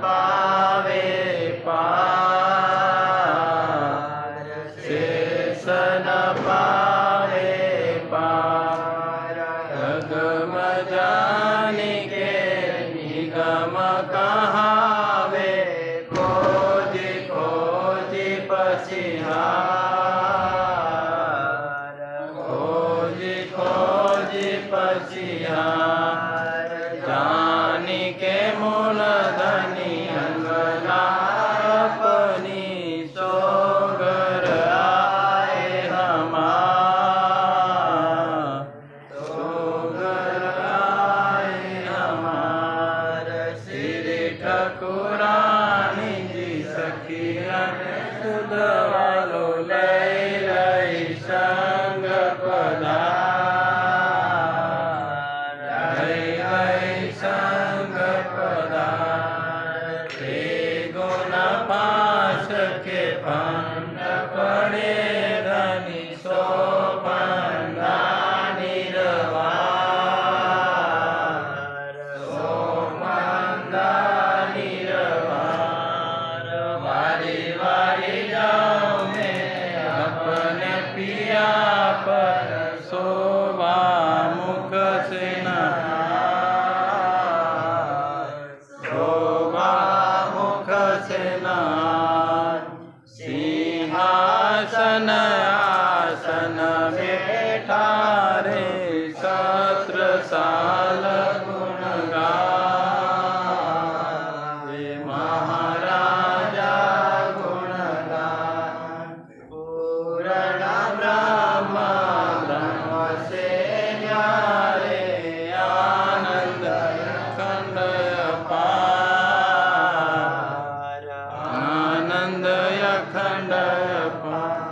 पावे पार शेष न पावे पार अगम जानिके निगम कहावे खोजी खोजी पछिहार खोजी खोजी पछिहार जानिके मूल धनी अंगना अपनी सोगर आए हमार सोगर आए हमार श्री ठकुरानी जी सखियन सुधवालो लई लई संग पधार लई लई संग पधार हे गुण पाश के फंड पड़े धनी सो फंदा निर्वार सो फंदा निर्वार वारी वारी जाऊं मैं अपने पिया पर शोभा मुख से शोभा मुख से सिंहासन आसन बैठा रे सत्र साल गुण गावे महाराजा गुण गावे पूर्ण ब्रह्म ब्रह्म से न्यारे आनंद खंड अपार आनंद अखंड अपार